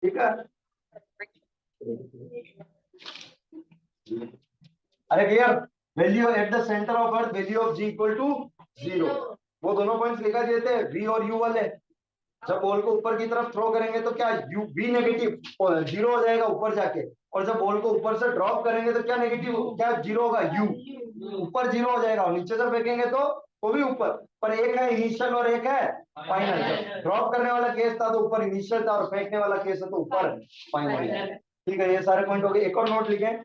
ठीक है। अरे clear, value at the centre of earth, value of g equal to 0। वो दोनों पॉइंट्स लिखा दिए थे वी और यू वाले। जब बॉल को ऊपर की तरफ थ्रो करेंगे तो क्या यू वी नेगेटिव 0 हो जाएगा ऊपर जाके, और जब बॉल को ऊपर से ड्रॉप करेंगे तो क्या नेगेटिव, क्या 0 होगा, यू ऊपर 0 हो जाएगा, और नीचे से फेंकेंगे तो वो भी ऊपर। पर एक है इनिशियल और एक है फाइनल। जब ड्रॉप करने वाला केस था तो ऊपर इनिशियल था, और फेंकने वाला केस है तो ऊपर फाइनल है। ठीक है, ये सारे पॉइंट हो गए। एक और नोट लिखें,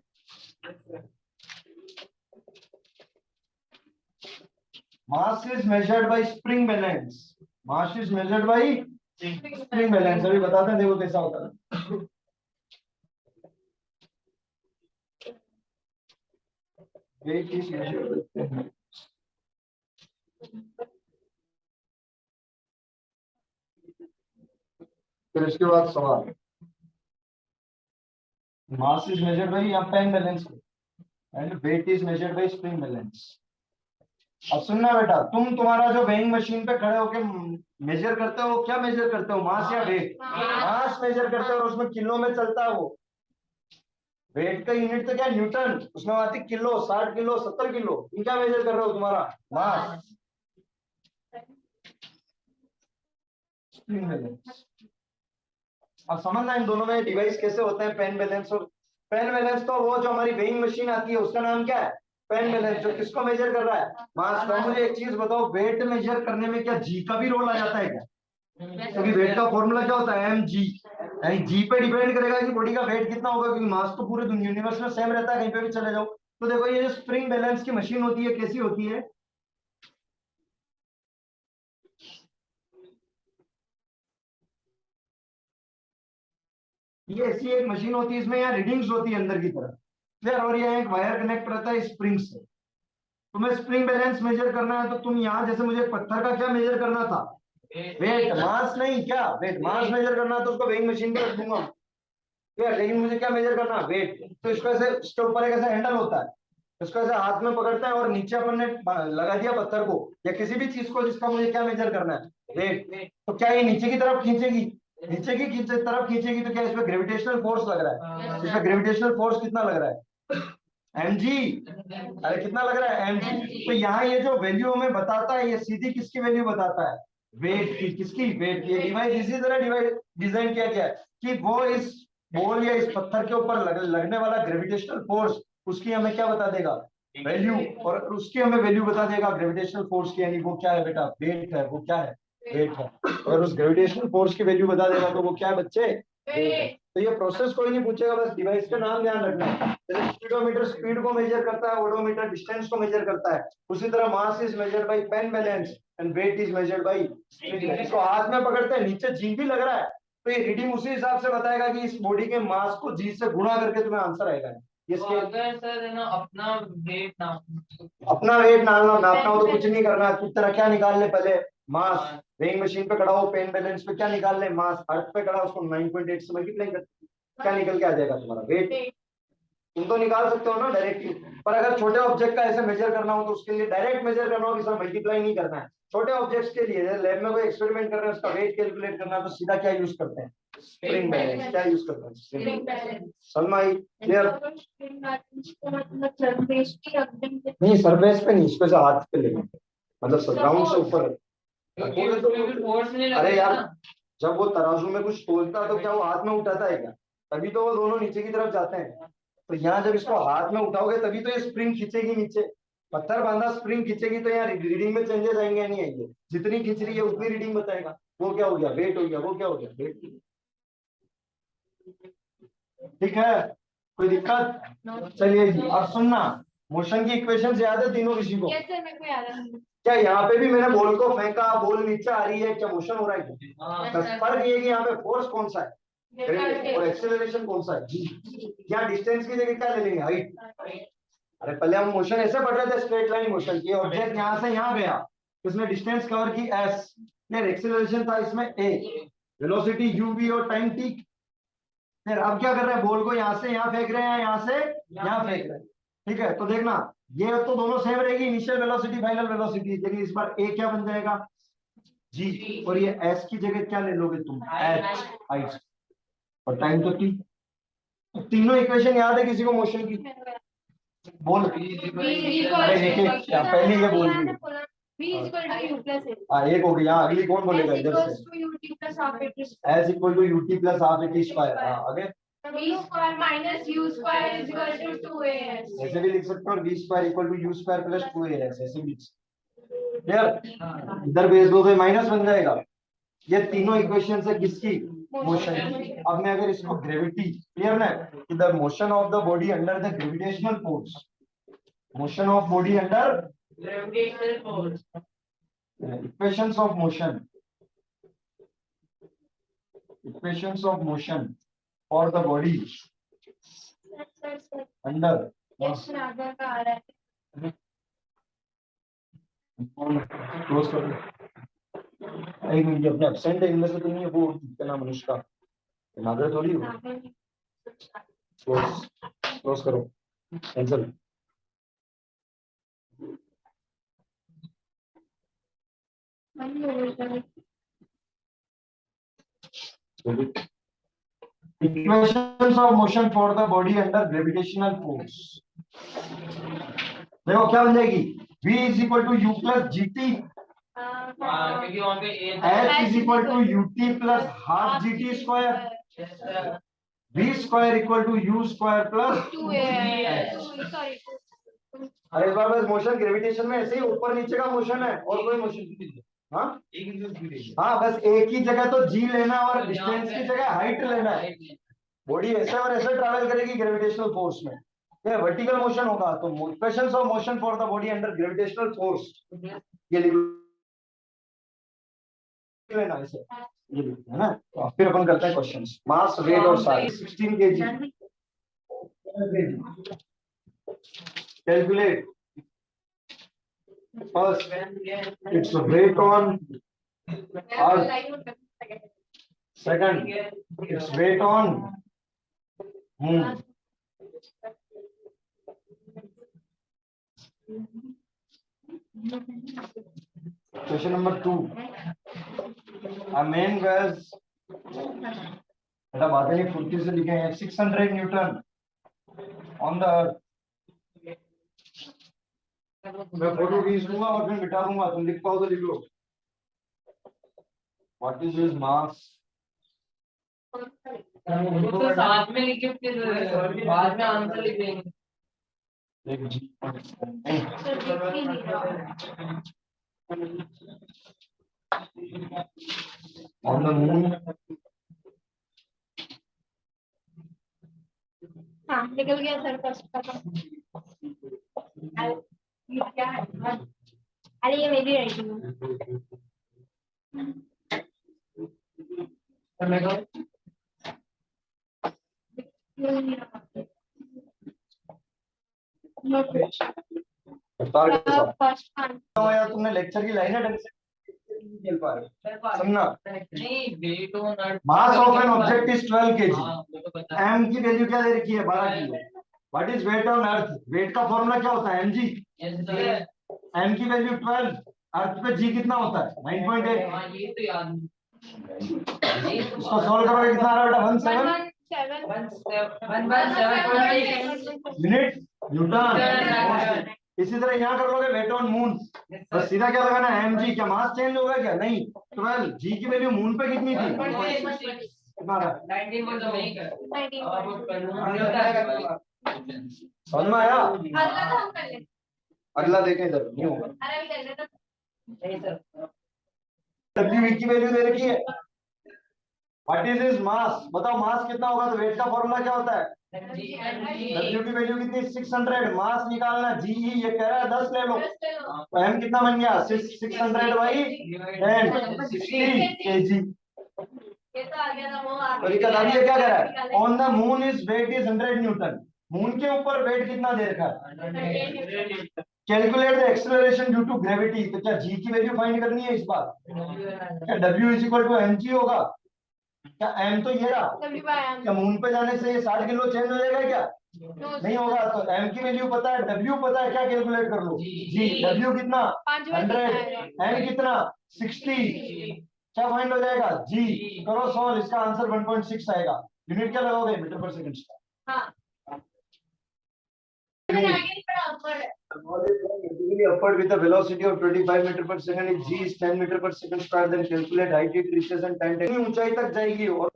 मास is measured by spring balance. Mass is measured by spring balance. अभी बताते हैं, देखो कैसा होता है। वेट इज मेजर्ड, फिर इसके बाद सवाल, मास इज मेजर्ड बाय या pan balance and weight is measured by spring balance. अब सुनना बेटा, तुम्हारा जो वेइंग मशीन पे खड़े होके मेजर करते हो, क्या मेजर करते हो, मास या वेट? मास मेजर करते हो, और उसमें किलो में चलता है वो। वेट का यूनिट तो क्या है, न्यूटन, उसमें आती किलो, 60 किलो, 70 किलो। तुम क्या मेजर कर रहे हो, तुम्हारा मास। अब समझना इन दोनों में डिवाइस कैसे होते हैं, पेन बैलेंस और पेन बैलेंस। तो वो जो हमारी वेइंग मशीन आती है उसका नाम क्या है, पेन बैलेंस, जो किसको मेजर कर रहा है, मास को। मुझे एक चीज बताओ, वेट मेजर करने में क्या जी का भी रोल आ जाता है क्या? क्योंकि वेट का फॉर्मूला क्या होता है, एम जी, यानी जी पे डिपेंड करेगा कि बॉडी का वेट कितना होगा, क्योंकि मास तो पूरे यूनिवर्स में सेम रहता है, कहीं पे भी चले जाओ। तो देखो, ये जो स्प्रिंग बैलेंस की मशीन होती है कैसी होती है, ये ऐसी एक मशीन होती है, इसमें यहाँ रीडिंग्स होती है अंदर की तरफ, क्लियर। और ये एक वायर कनेक्ट रहता है स्प्रिंग से। तुम्हें स्प्रिंग बैलेंस मेजर करना है तो तुम यहाँ, जैसे मुझे पत्थर का क्या मेजर करना था, वेट, मास नहीं, क्या वेट, मास मेजर करना तो उसको वेइंग मशीन पे रख दूंगा, ठीक है। लेकिन मुझे क्या मेजर करना, वेट। तो इसको ऐसे, इसके ऊपर एक ऐसा हैंडल होता है, इसको ऐसे हाथ में पकड़ते हैं, और नीचे अपन ने लगा दिया पत्थर को या किसी भी चीज को जिसका मुझे क्या मेजर करना है, वेट। तो क्या ये नीचे की तरफ खींचेगी, नीचे की तरफ खींचेगी, तो क्या इसमें ग्रेविटेशनल फोर्स लग रहा है, इसमें ग्रेविटेशनल फोर्स कितना लग रहा है, एम जी। अरे कितना लग रहा है, एम जी। तो यहाँ ये जो वैल्यू हमें बताता है, ये सीधी किसकी वैल्यू बताता है, वेट की। किसकी, वेट की। डिवाइस इसी तरह डिजाइन किया गया है कि वो इस बॉल या इस पत्थर के ऊपर लगने वाला ग्रेविटेशनल फोर्स, उसकी हमें क्या बता देगा, वैल्यू। और उसकी हमें वैल्यू बता देगा ग्रेविटेशनल फोर्स की, यानी वो क्या है बेटा, वेट है। वो क्या है, वेट है। अगर उस ग्रेविटेशनल फोर्स की वैल्यू बता देगा तो वो क्या है बच्चे, वेट है। तो ये प्रोसेस कोई नहीं पूछेगा, बस डिवाइस का नाम ध्यान रखना है। जैसे स्पीडोमीटर स्पीड को मेजर करता है, ओडोमीटर डिस्टेंस को मेजर करता है, उसी तरह mass is measured by pan balance and weight is measured by spring balance. इसको हाथ में पकड़ते हैं, नीचे जी भी लग रहा है, तो ये रीडिंग उसी हिसाब से बताएगा कि इस बॉडी के मास को जी से गुणा करके तुम्हें आंसर आएगा। इसके अगर सर है ना अपना वेट नापना हो तो कुछ नहीं करना, कुछ तरह क्या निकाल ले पहले, मास। वेइंग मशीन पे खड़ा हो, पेन बैलेंस पे क्या निकाल ले, मास। अर्थ पे खड़ा, उसको 9.8 से मल्टीप्लाई कर, क्या निकल के आ जाएगा तुम्हारा, वेट। तुम तो निकाल सकते हो ना डायरेक्टली, पर अगर छोटे ऑब्जेक्ट का ऐसे मेजर करना हो तो उसके लिए डायरेक्ट मेजर करना हो, कि सर मल्टीप्लाई नहीं करना है। छोटे ऑब्जेक्ट्स के लिए लैब में कोई एक्सपेरिमेंट कर रहे हैं, उसका वेट कैलकुलेट करना है, तो सीधा क्या यूज करते हैं, स्प्रिंग बैलेंस। क्या यूज करते हैं, स्प्रिंग बैलेंस। सलमा क्लियर? नहीं, सरफेस पे नहीं, इस पे से हाथ पे लेंगे, मतलब ग्राउंड से ऊपर। अरे यार, जब वो तराजू में कुछ तोलता है तो क्या वो हाथ में उठाता है क्या, तभी तो वो दोनों नीचे की तरफ जाते हैं। तो यहाँ जब इसको हाथ में उठाओगे तभी तो ये स्प्रिंग खींचेगी नीचे। पत्थर बांधा, स्प्रिंग खींचेगी, तो यहाँ रीडिंग में चेंजेस आएंगे या नहीं आएंगे, जितनी खींच रही है उतनी रीडिंग बताएगा। वो क्या हो गया, वेट हो गया। वो क्या हो गया, वेट। ठीक है, कोई दिक्कत? चलिए जी, अब सुनना, मोशन की इक्वेशन याद है तीनों किसी को? क्या यहाँ पे भी मैंने बॉल को फेंका, बॉल नीचे आ रही है, क्या मोशन हो रहा है क्या? फर्क ये है कि यहाँ पे फोर्स कौन सा है और एक्सेलरेशन कौन सा है, जी। यहाँ डिस्टेंस की जगह क्या ले लेंगे, हाइट। अरे पहले हम मोशन ऐसे पढ़ रहे थे, स्ट्रेट लाइन मोशन की, ऑब्जेक्ट यहाँ से यहाँ गया, इसने डिस्टेंस कवर की एस, एक्सेलरेशन था इसमें ए, वेलोसिटी यू वी और टाइम टी। फिर अब क्या कर रहे हैं, बॉल को यहाँ से यहाँ फेंक रहे हैं, यहाँ से यहाँ फेंक रहे हैं। ठीक है, तो देखना, ये तो दोनों सेम रहेगी, इनिशियल वेलोसिटी फाइनल वेलोसिटी, लेकिन इस बार ए क्या बन जाएगा, जी, और ये एस की जगह क्या ले लोगे तुम, एच, हाइट। और टाइम तो t। तो तीनों इक्वेशन याद है किसी को मोशन की? बोल। अरे एक एक क्या पहले ये बोल रही है। V is equal to U plus A. हाँ एक हो गया, अगली कौन बोलेगा S इधर equals से? to UT plus half AT square. S equal to u t plus half a t square. हाँ आगे V square minus U square is equal to 2AS. ऐसे भी लिख सकते हो, और v square equal to u square plus 2as ऐसे भी। क्लियर? इधर भेज दो तो माइनस बन जाएगा। ये तीनों इक्वेशन है किसकी? मोशन की। अब मैं अगर इसको ग्रेविटी, क्लियर ना, the motion of the body under the gravitational force, motion of body under Gravitational force. Equations of motion, equations of motion for the body under Yes, नागर का आ रहा है. क्लोज कर दो। एक मिनट, अपने एब्सेंट है इनमें से तो नहीं है वो, क्या नाम अनुष्का नागर थोड़ी हो। क्लोज क्लोज करो, cancel. Equations of motion for the body under gravitational force। देखो क्या बन जाएगी? V is equal to U plus GT, क्योंकि वहाँ पे A H is equal to UT plus half GT square, V square equal to U square plus 2AS. Sorry. अरे इस बार बस मोशन ग्रेविटेशन में ऐसे ही ऊपर नीचे का मोशन है और कोई मोशन नहीं। हाँ हाँ, बस एक ही जगह तो जी लेना और डिस्टेंस की जगह हाइट लेना है। बॉडी ऐसे और ऐसे ट्रैवल करेगी ग्रेविटेशनल फोर्स में, ये वर्टिकल मोशन होगा। तो equations of motion for the body under gravitational force ये लिख लेना ऐसे, ये लिखते हैं ना। तो फिर अपन करते हैं क्वेश्चंस। मास, वेट और size. 16 kg। Calculate first its weight on earth, second its weight on moon, question number 2, a man weighs, बेटा बातें नहीं फुर्ती से लिखे हैं, 600 न्यूटन ऑन द अर्थ। मैं फोटो खींच लूंगा और फिर मिटा दूंगा, तुम लिख पाओ तो लिख लो। व्हाट इज हिज मास? तो साथ में लिखे फिर बाद में आंसर लिख देंगे। ऑन द मून, हाँ निकल गया सर फर्स्ट का। क्या है? अरे ये मेरी राइटिंग है। फर्स्ट यार तुमने लेक्चर की लाइनें ढंग से नहीं खेल पा रहे, समझना। नहीं weight on earth, mass of an object is 12 kg। हाँ वो तो पता है। एम की वैल्यू क्या दे रखी है? 12 kilo. What is weight on earth? Weight का फॉर्मूला क्या होता है? mg। Yes, sir. एम की वैल्यू 12, अर्थ पे जी कितना होता है? 9.8। हाँ ये तो याद नहीं। इसको सॉल्व करोगे कितना आ रहा है बेटा? 117 मिनट न्यूटन। इसी तरह यहाँ कर लोगे वेट ऑन मून, बस सीधा क्या लगाना है? mg। क्या मास चेंज होगा क्या? नहीं। 12, जी की वैल्यू मून पे कितनी थी? कितना आ रहा है? 19 में तो नहीं कर। 19 अब वो करना समझ में आया? अगला तो हम कर लेते। अगला देखें, इधर नहीं होगा। अरे अभी कर लेते। नहीं सर। डब्ल्यू की वैल्यू दे रखी है। व्हाट इज हिज मास? बताओ मास कितना होगा? तो वेट का फॉर्मूला क्या होता है? डब्ल्यू की वैल्यू कितनी? 600। मास निकालना जी, ये कह रहा है 10 ले लो। तो एम कितना बन गया? 600 बाई 10, 60 kg। ये तो आ गया था वो आ तो इसका दादी क्या कह रहा है? On the moon is weight is 100 newton. Moon के ऊपर वेट कितना दे रखा है? Calculate the acceleration due to gravity. तो क्या जी की वैल्यू फाइंड करनी है इस बार? क्या W is equal to mg होगा? क्या m तो ये रहा, गया। क्या मून पे जाने से ये 60 किलो चेंज हो जाएगा क्या? नहीं होगा। तो m की वैल्यू पता है, w पता है, क्या कैलकुलेट कर लो? जी। w कितना? 100, m कितना? 60, क्या फाइंड हो जाएगा? जी। करो सॉल्व, इसका आंसर 1.6 आएगा। यूनिट क्या लगाओगे, मीटर पर सेकंड। हाँ मैंने आगे नहीं पढ़ा ऊपर upward with a velocity of 25 meter per second if g is 10 meter per second square then calculate height it reaches and time कितनी ऊंचाई तक जाएगी और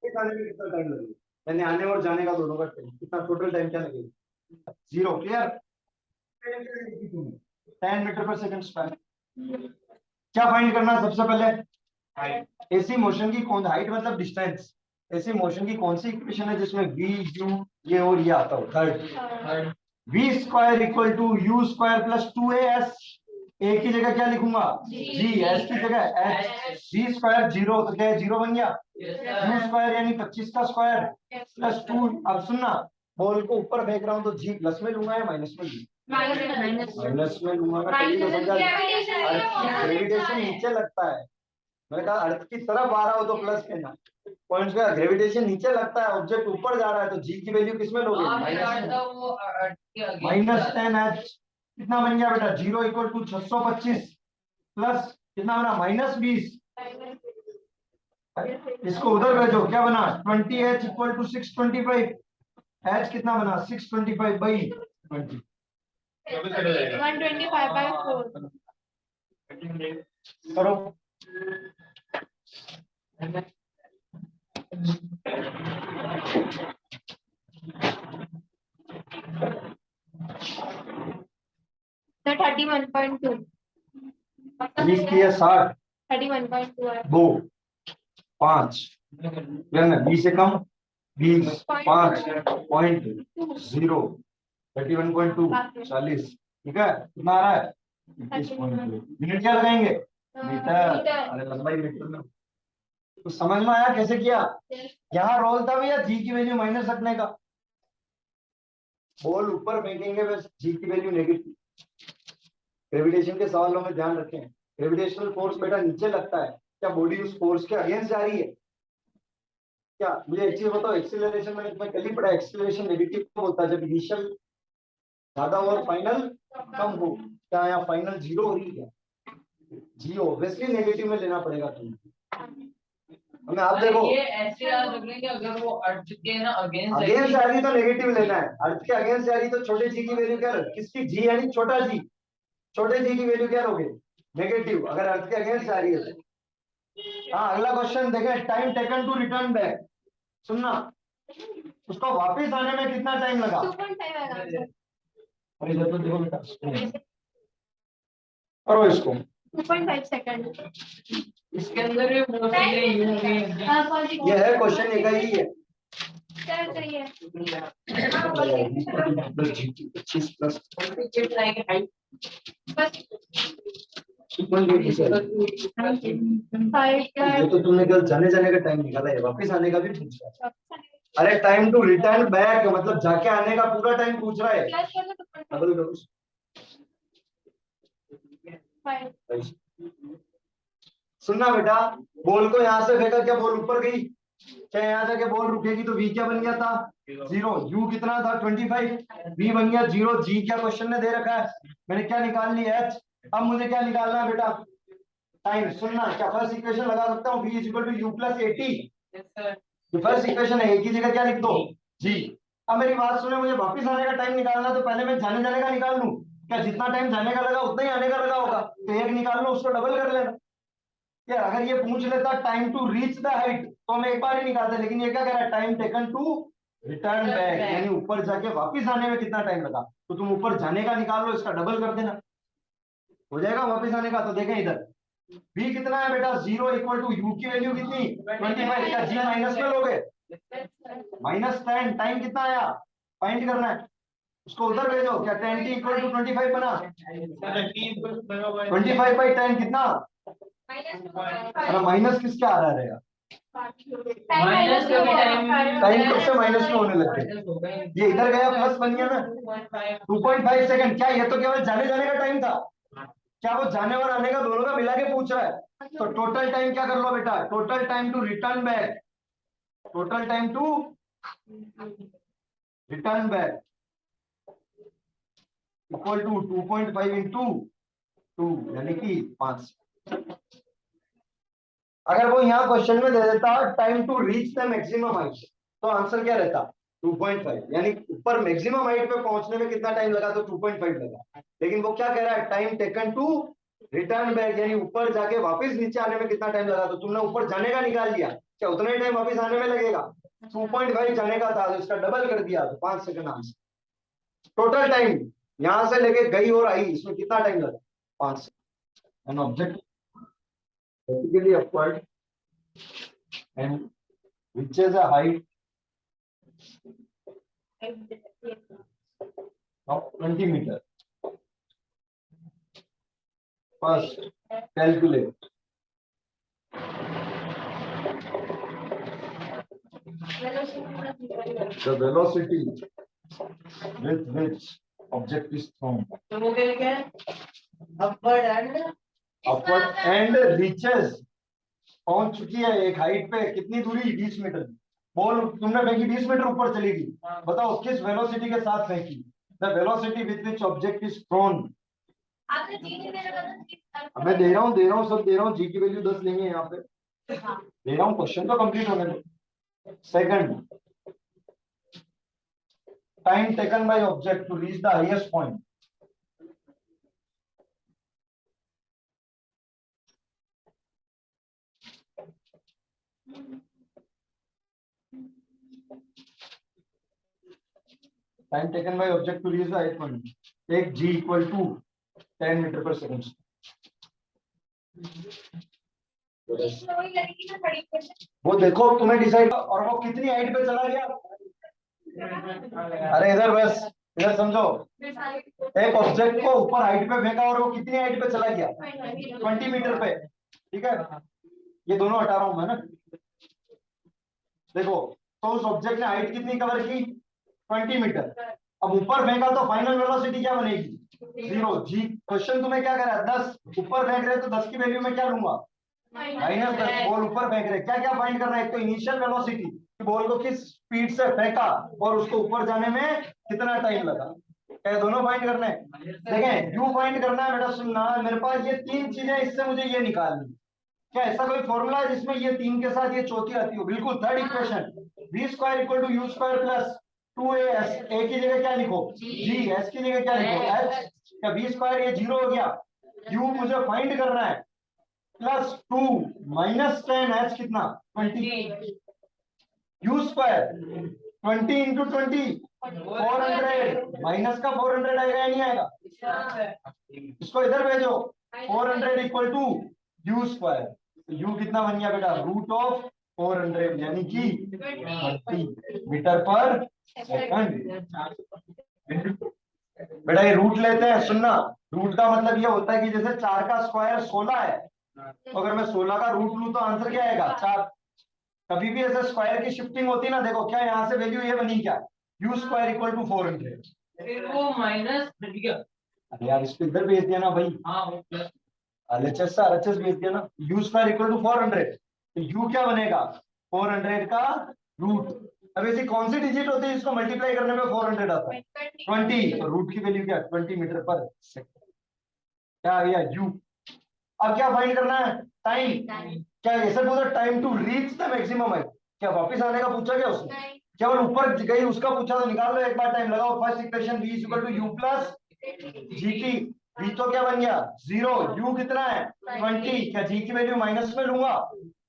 एक आने में कितना टाइम लगेगा, यानी आने और जाने का दोनों का टाइम कितना, टोटल टाइम क्या लगेगा, 0। Clear. 10 metre per second square. क्या फाइंड करना है सबसे पहले, एसी मोशन की कौन, हाइट मतलब डिस्टेंस, एसी मोशन की कौन सी इक्वेशन है जिसमें v u ये और ये आता हो, third. v square equal to u square plus 2as, a की जगह क्या लिखूंगा g, s की जगह h, v स्क्वायर 0 तो क्या है 0 बन गया, u स्क्वायर यानी 25 का स्क्वायर प्लस 2। अब सुनना, बॉल को ऊपर फेंक रहा हूं तो g प्लस में लूंगा या माइनस में लूंगा, माइनस में लूंगा, ग्रेविटेशन नीचे लगता है, मैंने कहा अर्थ की तरफ आ रहा हो तो प्लस कहना, पॉइंट्स का ग्रेविटेशन नीचे लगता है, ऑब्जेक्ट ऊपर जा रहा है तो जी की वैल्यू किसमें लोगे, -10h। कितना बन गया बेटा, 0 इक्वल टू 625 प्लस कितना बना -20, इसको उधर भेजो, क्या बना 20h इक्वल टू 625, h कितना बना 625 बाई 20, 125/4 करो। तो 31.2 20 की है 60, 31.2 है 2 5 20 से कम 20 5.0 31.2 40, ठीक है, कितना आ रहा है 21.2। यूनिट क्या लगाएंगे, मीटर, अरे लंबाई मीटर में। तो समझ में आया कैसे किया, यहाँ रोल था भैया जी की वैल्यू माइनस रखने का, बॉल ऊपर फेंकेंगे बस जी की वैल्यू नेगेटिव। ग्रेविटेशन के सवालों में ध्यान रखें, ग्रेविटेशनल फोर्स बेटा नीचे लगता है, क्या बॉडी उस फोर्स के अगेंस्ट जा रही है, क्या मुझे एक चीज बताओ, एक्सीलरेशन में कल ही पढ़ा, एक्सीलरेशन नेगेटिव कब होता है, जब इनिशियल ज्यादा हो और फाइनल कम हो, क्या यहाँ फाइनल 0 हो रही है, जी ऑब्वियसली नेगेटिव में लेना पड़ेगा तुम्हें। हमें आप देखो ये ऐसे याद रख लेंगे, अगर वो अर्थ के ना अगेंस्ट अगेंस्ट आ रही तो नेगेटिव लेना है, अर्थ के अगेंस्ट आ रही तो छोटे जी की वैल्यू क्या, किसकी जी यानी छोटा जी, छोटे जी की वैल्यू क्या लोगे नेगेटिव, अगर अर्थ के अगेंस्ट आ रही है तो। हाँ अगला क्वेश्चन देखें, time taken to return back, सुनना उसको वापस आने में कितना टाइम लगा, 2.5 आएगा अरे जब तो देखो बेटा करो इसको 2.5 सेकंड। इसके अंदर भी बहुत सारे ये है क्वेश्चन एक ही है, चल चाहिए 25 प्लस बस ये तो तुमने कल जाने जाने का टाइम निकाला है, वापस आने का भी पूछ रहा है, अरे टाइम टू रिटर्न बैक मतलब जाके आने का पूरा टाइम पूछ रहा है, डबल करो। सुनना बेटा, बॉल को यहाँ से फेंका, क्या बॉल ऊपर गई, क्या यहाँ जाके बॉल रुकेगी तो v क्या बन गया था 0, u कितना था 25, v बन गया 0, g क्या क्वेश्चन ने दे रखा है, मैंने क्या निकाल ली h। अब मुझे क्या निकालना है बेटा, टाइम। सुनना, क्या फर्स्ट इक्वेशन लगा सकता हूँ, v equal to u plus 80, जो फर्स्ट इक्वेशन है, a की जगह क्या लिख दो g। अब मेरी बात सुने, मुझे वापस आने का टाइम निकालना, तो पहले मैं जाने जाने का निकाल लूं, क्या जितना टाइम जाने का लगा उतना ही आने का लगा होगा, तो एक निकाल लो उसको डबल कर लेना। यार अगर ये पूछ लेता time to reach the height तो हम एक बार ही निकालते, लेकिन ये क्या कह रहा है, time taken to return back, यानी ऊपर जाके वापस आने में कितना टाइम लगा, तो तुम ऊपर जाने का निकाल लो, इसका डबल कर देना, हो जाएगा वापस आने का। तो देखें इधर v कितना है बेटा 0 इक्वल टू u की वैल्यू कितनी 25, क्या g माइनस में लोगे -10, टाइम कितना आया फाइंड करना है, उसको उधर भेजो, क्या 10t इक्वल टू 25 बना, 25/10 कितना, माइनस किसके आ रहा रहेगा, टाइम कब से माइनस में होने लग गए, ये इधर गया प्लस बन गया ना 2.5 सेकंड, क्या ये तो केवल जाने जाने का टाइम था, क्या वो जाने और आने का दोनों का मिला के पूछ रहा है, तो टोटल टाइम क्या कर लो बेटा, total time to return back, total time to return back equal to 2.5 into 2 यानी कि 5। अगर वो यहाँ क्वेश्चन में दे देता time to reach the maximum height, तो आंसर क्या रहता 2.5, यानी ऊपर मैक्सिमम हाइट पे पहुंचने में कितना टाइम लगा, तो 2.5 लगा। लेकिन वो क्या कह रहा है, time taken to return back, यानी ऊपर जाके वापस नीचे आने में कितना टाइम लगा, तो तुमने ऊपर जाने का निकाल लिया, क्या उतना ही टाइम वापस आने में लगेगा? 2.5 जाने का था तो इसका डबल कर दिया, तो 5 सेकंड आंसर। टोटल टाइम यहां से लेके गई और आई, इसमें कितना टाइम लगा, 5 second. An object vertically upward and reaches a height of 20 meters. First, calculate the velocity with which object is thrown तो वो क्या लिखा है? Upward and and reaches, पहुंच चुकी है एक हाइट पे, कितनी दूरी, 20 मीटर। बॉल तुमने फेंकी 20 मीटर ऊपर चली गई, बताओ किस वेलोसिटी के साथ फेंकी? The velocity with which object is throne. आपने जी नहीं मेरे को मैं दे रहा हूँ सब दे रहा हूँ, जी की वैल्यू 10 लेंगे यहाँ पे, दे रहा हूँ, क्वेश्चन तो कंप्लीट होने दो। Second, time taken by object to reach the highest point. Time taken by object to reach the highest point, एक g equal to 10 metre per second. इसमें वही लड़की ना खड़ी क्वेश्चन वो देखो तुम्हें डिसाइड, और वो कितनी हाइट पे चला गया। अरे इधर बस, इधर समझो, एक ऑब्जेक्ट को ऊपर हाइट पे फेंका और वो कितनी हाइट पे चला गया, 20 मीटर पे, ठीक है। ये दोनों हटा रहा हूं मैं ना, देखो, तो उस ऑब्जेक्ट ने हाइट कितनी कवर की, 20 मीटर। अब ऊपर फेंका तो फाइनल वेलोसिटी क्या बनेगी, 0। जी क्वेश्चन तुम्हें क्या करा है, 10 ऊपर फेंक रहे तो 10 की वैल्यू में क्या लूंगा, -10। बॉल ऊपर फेंक रहे, क्या क्या फाइंड करना है, एक तो इनिशियल वेलोसिटी, बॉल को किस स्पीड से फेंका और उसको ऊपर जाने में कितना टाइम लगा, क्या दोनों फाइंड करना है? देखें, यू फाइंड करना है बेटा, सुनना, मेरे पास ये 3 चीजें, इससे मुझे ये निकालनी। क्या ऐसा कोई फॉर्मूला है जिसमें ये 3 के साथ ये चौथी आती हो? बिल्कुल, third equation, v square equal to u square plus 2as। A की जगह क्या लिखो g, s की जगह क्या लिखो h। क्या v स्क्वायर ये 0 हो गया, u मुझे फाइंड करना है, प्लस 2 माइनस 10 h कितना 20, u स्क्वायर 20 इंटू 20 400, माइनस का 400 आएगा या नहीं आएगा, इसको इधर भेजो, 400 equal to u square, u कितना बन गया बेटा, रूट ऑफ 400, यानी कि 30 मीटर पर सेकंड। बेटा ये रूट लेते हैं, सुनना, रूट का मतलब ये होता है कि जैसे 4 का स्क्वायर 16 है, तो अगर मैं 16 का रूट लूं तो आंसर क्या आएगा, 4। कभी भी ऐसे स्क्वायर की शिफ्टिंग होती है ना, देखो क्या यहाँ से वैल्यू ये बनी, क्या यू स्क्वायर इक्वल टू 400, फिर वो माइनस गया। अरे यार इसको इधर भेज दिया ना भाई, हाँ वो प्लस एलएचएस से आरएचएस भेज दिया ना, यू स्क्वायर इक्वल टू 400, तो यू क्या बनेगा, 400 का रूट। अब ऐसी कौन सी डिजिट होती है जिसको मल्टीप्लाई करने में 400 आता है, 20, तो रूट की वैल्यू क्या 20 मीटर पर सेकंड, क्या आ गया यू। अब क्या फाइंड करना है, टाइम। क्या ऐसे पूछा, time to reach the maximum है, क्या वापस आने का पूछा क्या उसने, केवल ऊपर गई उसका पूछा, तो निकाल लो एक बार टाइम लगाओ। First equation v equal to u plus g t, v तो क्या बन गया 0, u कितना है 20, क्या g की वैल्यू माइनस में लूंगा,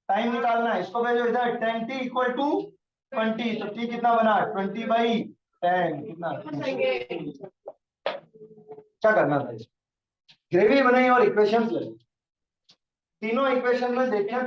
टाइम निकालना है, इसको भेजो इधर, 10t इक्वल टू 20, तो t कितना बना 20/10 कितना, क्या करना था, ग्रेवी बनाई और इक्वेशंस लगी, तीनों इक्वेशन में देखें